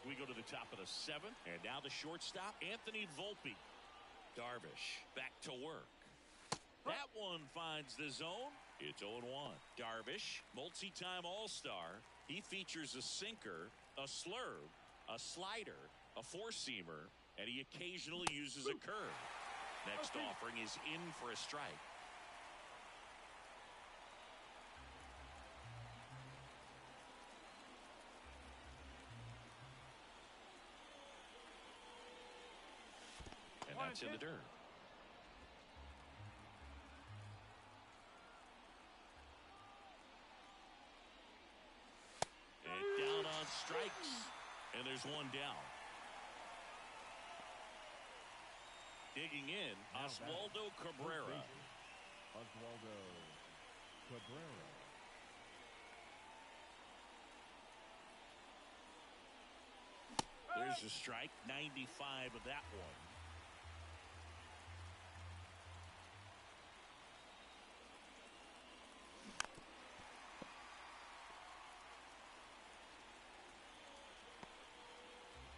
We go to the top of the 7th, and now the shortstop, Anthony Volpe. Darvish back to work. That one finds the zone. It's 0-1. Darvish, multi-time All-Star. He features a sinker, a slurve, a slider, a four-seamer, and he occasionally uses a curve. Next offering is in for a strike. And that's in the dirt. Strikes, and there's one down. Digging in, Oswaldo Cabrera. Oswaldo Cabrera. There's a strike, 95 of that one.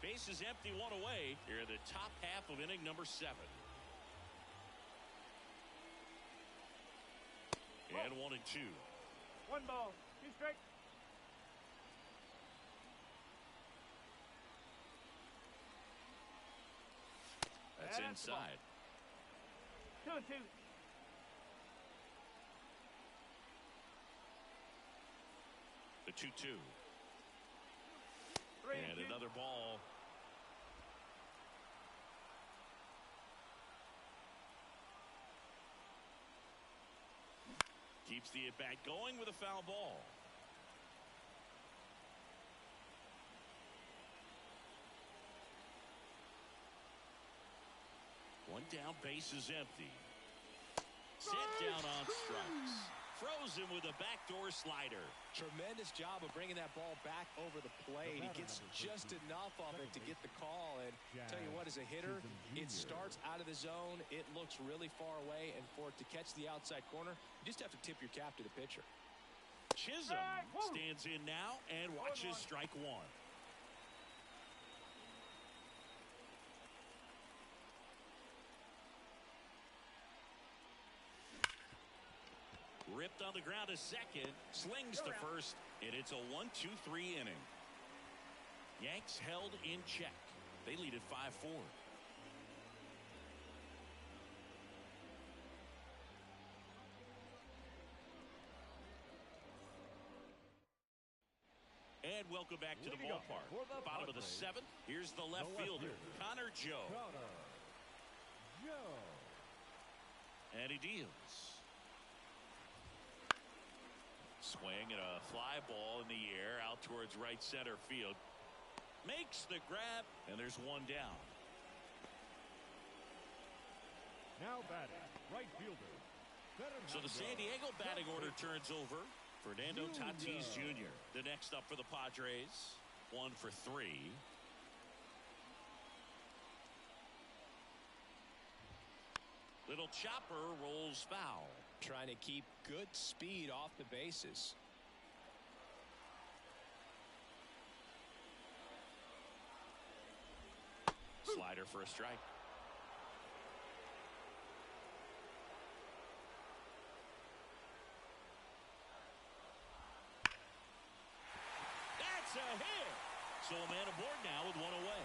Bases empty, 1 away. Here in the top half of inning number 7. And 1-2. 1 ball. 2 strikes. That's inside. 2-2. The 2-2. 3-2. And another ball. Keeps the at-bat going with a foul ball. One down, base is empty. Set down on strikes. Frozen with a backdoor slider. Tremendous job of bringing that ball back over the plate. He gets just enough of it to get the call. And tell you what, as a hitter, it starts out of the zone. It looks really far away. And for it to catch the outside corner, you just have to tip your cap to the pitcher. Chisholm stands in now and watches strike 1. Ripped on the ground to second, slings to first, and it's a 1-2-3 inning. Yanks held in check. They lead at 5-4. And welcome back to the ballpark. Bottom of the 7th. Here's the left fielder, Connor Joe. And he deals. Swing and a fly ball in the air out towards right center field. Makes the grab, and there's one down. Now batting, right fielder. So the San Diego batting order turns over. Fernando Tatis Jr., the next up for the Padres. 1 for 3. Little chopper rolls foul. Trying to keep good speed off the bases. Slider for a strike. That's a hit. So a man aboard now with one away.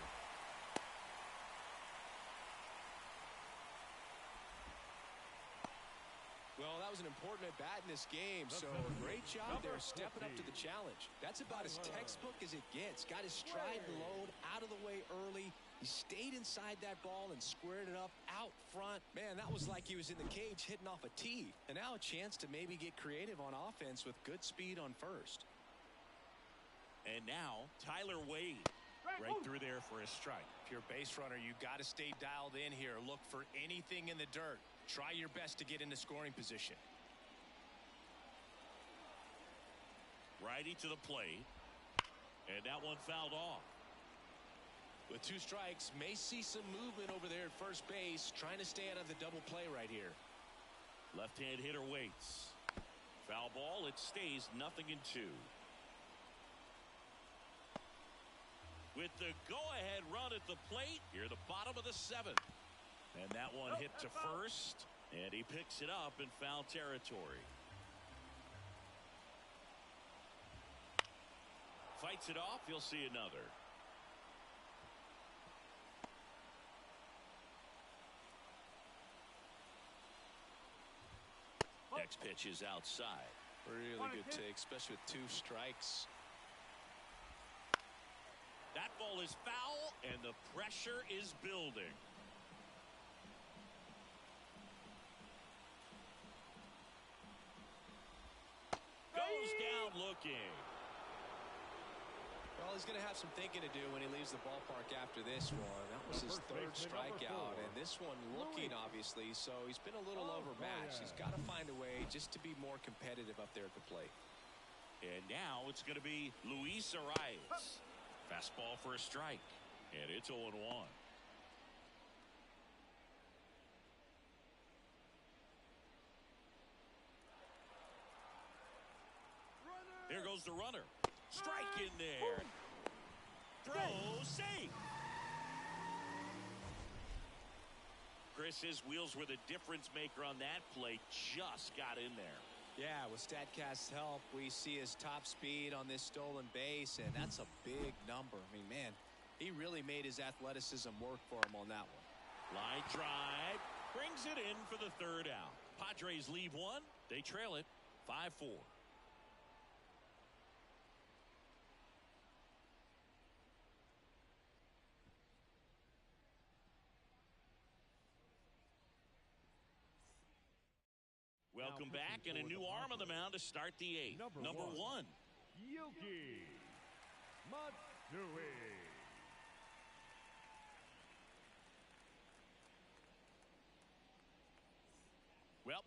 Well, that was an important at-bat in this game, so great job there stepping up to the challenge. That's about as textbook as it gets. Got his stride and load out of the way early. He stayed inside that ball and squared it up out front. Man, that was like he was in the cage hitting off a tee. And now a chance to maybe get creative on offense with good speed on first. And now, Tyler Wade. Right through there for a strike. If you're a base runner, you got to stay dialed in here. Look for anything in the dirt. Try your best to get into scoring position. Righty to the plate. And that one fouled off. With 2 strikes, may see some movement over there at first base. Trying to stay out of the double play right here. Left-hand hitter waits. Foul ball. It stays 0-2. With the go-ahead run at the plate, here the bottom of the 7th. And that one hit to first, and he picks it up in foul territory. Fights it off, he'll see another. Next pitch is outside. Really good take, especially with 2 strikes. That ball is foul, and the pressure is building. Goes down looking. Well, he's going to have some thinking to do when he leaves the ballpark after this one. That was his 3rd strikeout, and this one looking, obviously, so he's been a little overmatched. He's got to find a way just to be more competitive up there at the plate. And now it's going to be Luis Arias. Fastball for a strike, and it's 0-1. Here goes the runner. Strike in there. Throw safe. Chris, his wheels were the difference maker on that play. Just got in there. Yeah, with StatCast's help, we see his top speed on this stolen base, and that's a big number. I mean, man, he really made his athleticism work for him on that one. Line drive. Brings it in for the 3rd out. Padres leave one. They trail it 5-4. Welcome back, and a new arm on the mound to start the 8th. Number 1. Yuki Matsui. Well,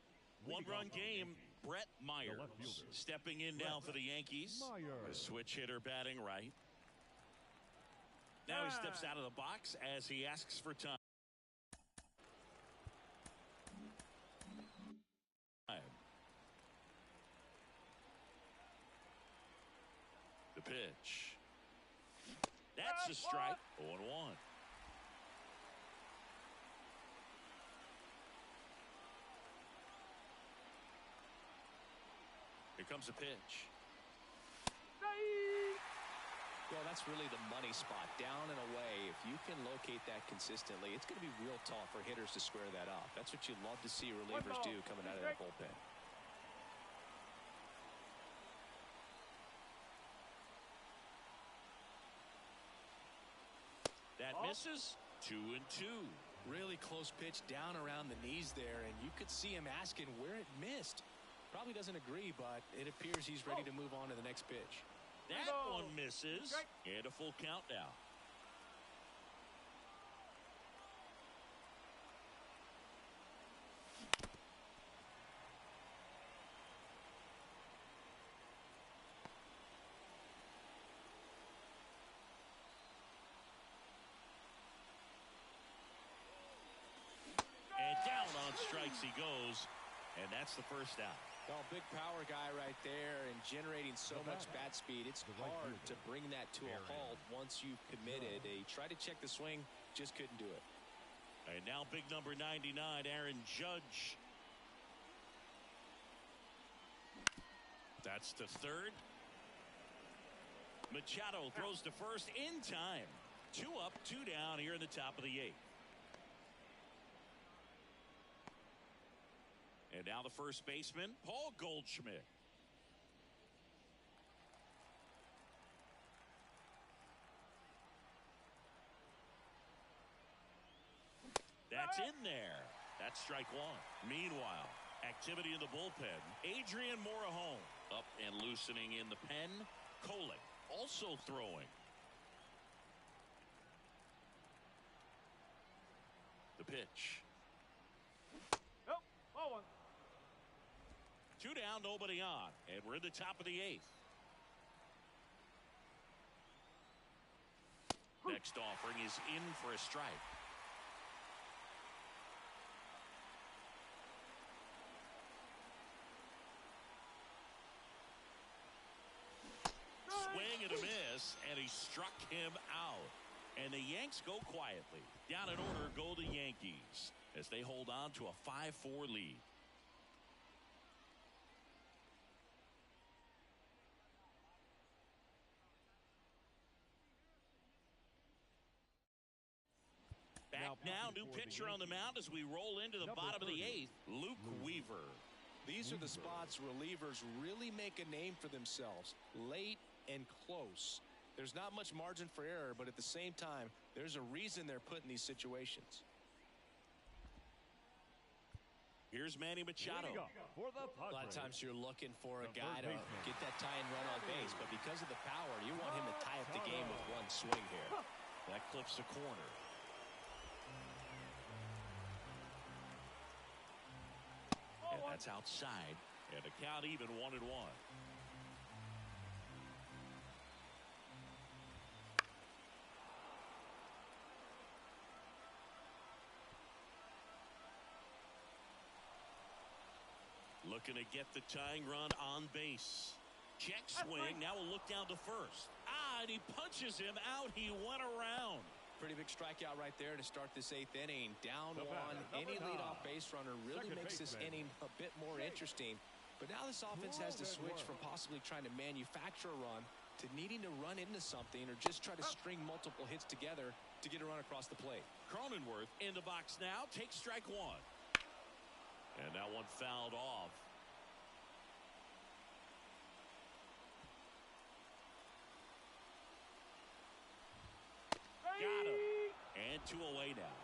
1-run game. Brett Myers stepping in now for the Yankees. A switch hitter batting right. Now he steps out of the box as he asks for time. The pitch. That's a strike. 0-1. Here comes a pitch. Well, that's really the money spot, down and away. If you can locate that consistently, it's going to be real tough for hitters to square that up. That's what you love to see relievers do coming out of that bullpen. That misses. 2-2. Really close pitch down around the knees there, and you could see him asking where it missed. Probably doesn't agree, but it appears he's ready to move on to the next pitch. That one misses. And a full count now. And down on strikes he goes, and that's the first out. Well, big power guy right there and generating so much bat speed. It's hard to bring that to a halt once you've committed. He tried to check the swing, just couldn't do it. And now big number 99, Aaron Judge. That's to third. Machado throws to first in time. 2 up, 2 down here in the top of the 8th. And now the first baseman, Paul Goldschmidt. That's in there. That's strike 1. Meanwhile, activity in the bullpen. Adrian Morejon up and loosening in the pen. Kolek also throwing. The pitch. Nope. Ball 1. 2 down, nobody on. And we're in the top of the 8th. Next offering is in for a strike. Swing and a miss, and he struck him out. And the Yanks go quietly. Down in order go the Yankees as they hold on to a 5-4 lead. Back now, new pitcher on the mound as we roll into the bottom of the 8th, Luke Weaver. These are the spots relievers really make a name for themselves. Late and close. There's not much margin for error, but at the same time, there's a reason they're put in these situations. Here's Manny Machado. A lot of times you're looking for a guy to get that tying run on base, but because of the power, you want him to tie up the game with one swing here. That clips the corner. And that's outside. And the count even 1-1. Looking to get the tying run on base. Check swing. Now we'll look down to first. And he punches him out. He went around. Pretty big strikeout right there to start this 8th inning. Down 1. Any leadoff base runner really makes this inning a bit more interesting. But now this offense has to switch from possibly trying to manufacture a run to needing to run into something or just try to string multiple hits together to get a run across the plate. Cronenworth in the box now. Takes strike 1. And that one fouled off. Got him. And 2 away now.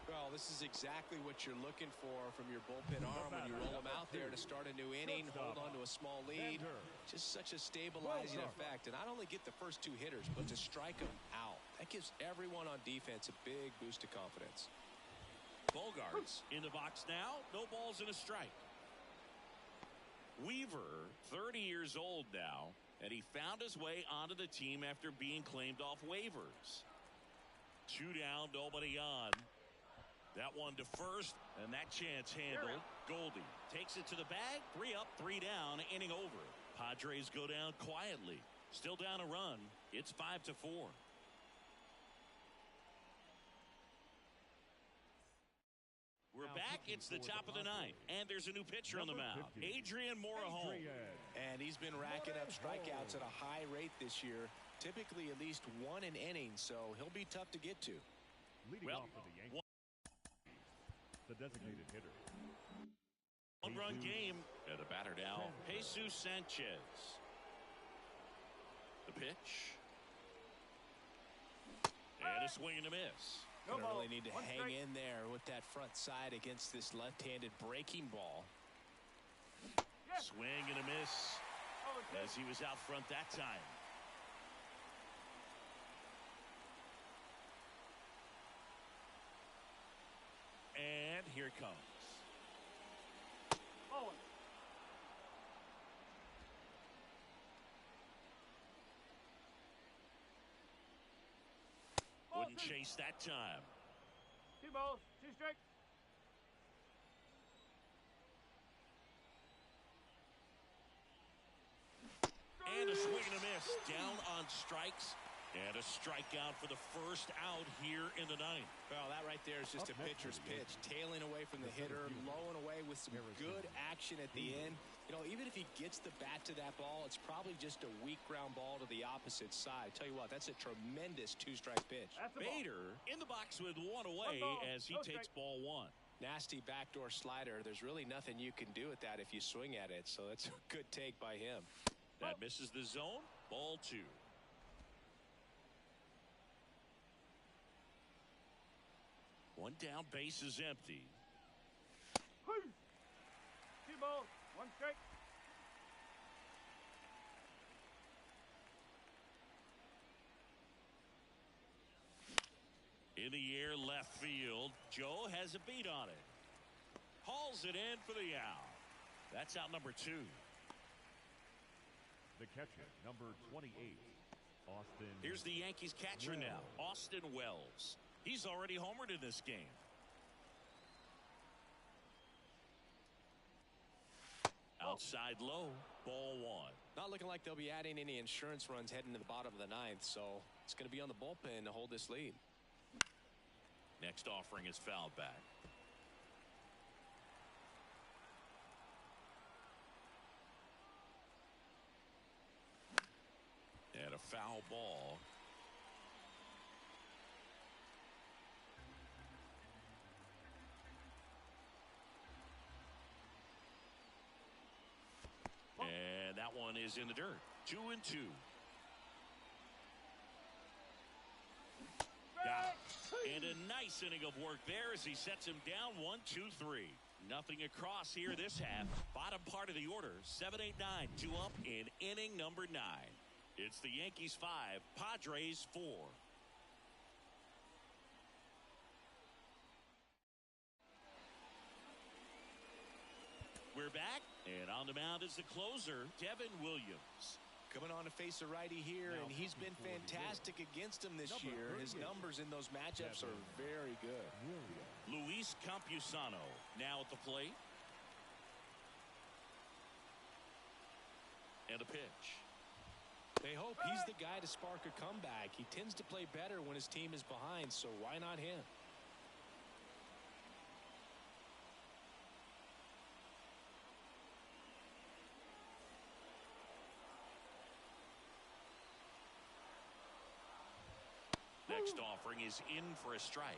Well, this is exactly what you're looking for from your bullpen arm when you roll them out there to start a new inning, hold on to a small lead. Just such a stabilizing effect. And not only get the first 2 hitters, but to strike them out. That gives everyone on defense a big boost of confidence. Bogarts in the box now. No balls and a strike. Weaver, 30 years old now, and he found his way onto the team after being claimed off waivers. 2 down, nobody on. That one to first, and that chance handled. Goldie takes it to the bag. 3 up, 3 down, inning over. Padres go down quietly. Still down a run. It's 5-4. We're back. It's the top of the 9th, and there's a new pitcher on the mound, Adrian Morejon. And he's been racking up strikeouts at a high rate this year, typically at least 1 an inning, so he'll be tough to get to. Leading off for the Yankees, the designated hitter. 1-run game, and the batter now, Jesus Sanchez. The pitch. And a swing and a miss. Gonna really need to hang in there with that front side against this left-handed breaking ball. Swing and a miss as he was out front that time. And here it comes. Wouldn't chase that time. 2 balls, 2 strikes. And a swing and a miss. Down on strikes. And a strikeout for the first out here in the ninth. Well, that right there is just a pitcher's pitch. Tailing away from the hitter, low and away with some good action at the end. You know, even if he gets the bat to that ball, it's probably just a weak ground ball to the opposite side. Tell you what, that's a tremendous two-strike pitch. Bader in the box with one away as he takes ball one. Nasty backdoor slider. There's really nothing you can do with that if you swing at it. So that's a good take by him. That misses the zone. Ball two. One down, base is empty. 2 balls, 1 strike. In the air, left field. Joe has a beat on it. Hauls it in for the out. That's out number 2. The catcher, number 28, Austin. Here's the Yankees catcher now, Austin Wells. He's already homered in this game. Outside low, ball 1. Not looking like they'll be adding any insurance runs heading to the bottom of the ninth, so it's going to be on the bullpen to hold this lead. Next offering is fouled back. And a foul ball. And that one is in the dirt. 2-2. Got it. And a nice inning of work there as he sets him down 1-2-3. Nothing across here this half. Bottom part of the order, 7-8-9, 2 up in inning number 9. It's the Yankees 5, Padres 4. We're back, and on the mound is the closer, Devin Williams. Coming on to face a righty here, and he's been fantastic against him this year. His numbers in those matchups are very good. Luis Campusano now at the plate. And a pitch. They hope he's the guy to spark a comeback. He tends to play better when his team is behind, so why not him? Next offering is in for a strike.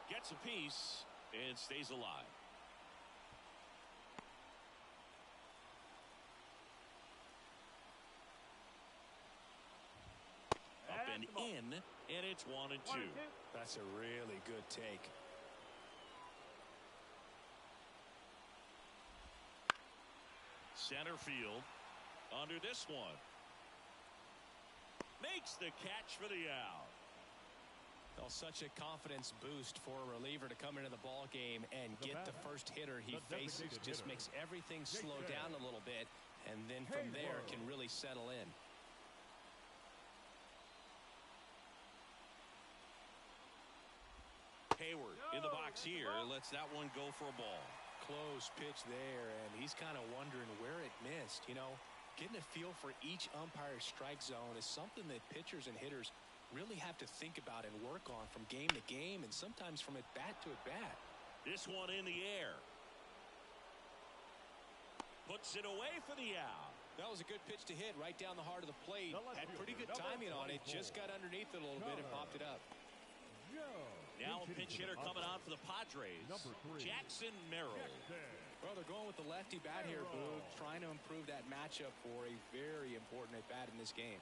Gets a piece and stays alive. Up and in, and it's 1-2. That's a really good take. Center field under this one. Makes the catch for the out. Well, such a confidence boost for a reliever to come into the ball game and get the first hitter he faces. Just makes everything slow down a little bit, and then from there can really settle in. Hayward in the box here lets that one go for a ball. Close pitch there, and he's kind of wondering where it missed. You know, getting a feel for each umpire's strike zone is something that pitchers and hitters really have to think about and work on from game to game, and sometimes from at bat to at bat. This one in the air. Puts it away for the out. That was a good pitch to hit right down the heart of the plate. Had pretty good timing on it. Just got underneath it a little bit and popped it up. Now a pinch hitter coming on for the Padres, Jackson Merrill. Well, they're going with the lefty bat here, Boog, trying to improve that matchup for a very important at bat in this game.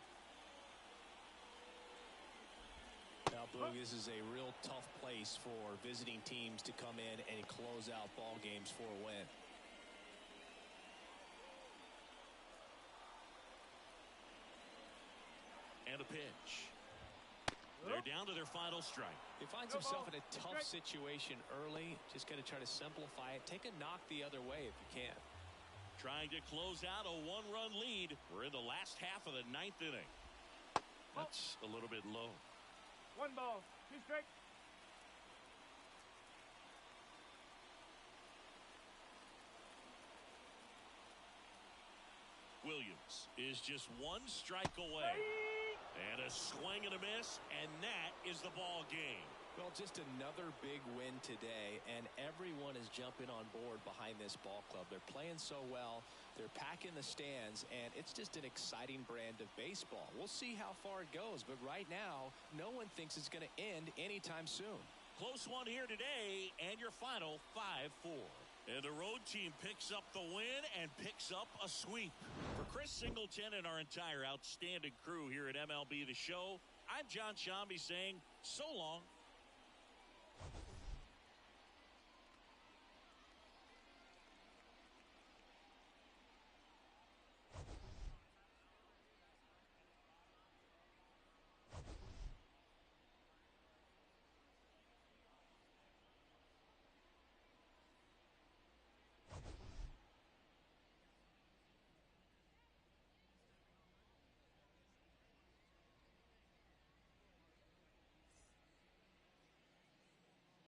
Now, Boog, this is a real tough place for visiting teams to come in and close out ball games for a win. And a pitch. They're down to their final strike. He finds himself in a tough situation early. Just got to try to simplify it. Take a knock the other way if you can. Trying to close out a one-run lead. We're in the last half of the ninth inning. That's a little bit low. 1 ball, 2 strikes. Williams is just 1 strike away. And a swing and a miss, and that is the ball game. Well, just another big win today, and everyone is jumping on board behind this ball club. They're playing so well. They're packing the stands, and it's just an exciting brand of baseball. We'll see how far it goes, but right now, no one thinks it's going to end anytime soon. Close one here today, and your final 5-4. And the road team picks up the win and picks up a sweep. For Chris Singleton and our entire outstanding crew here at MLB The Show, I'm John Shambi saying so long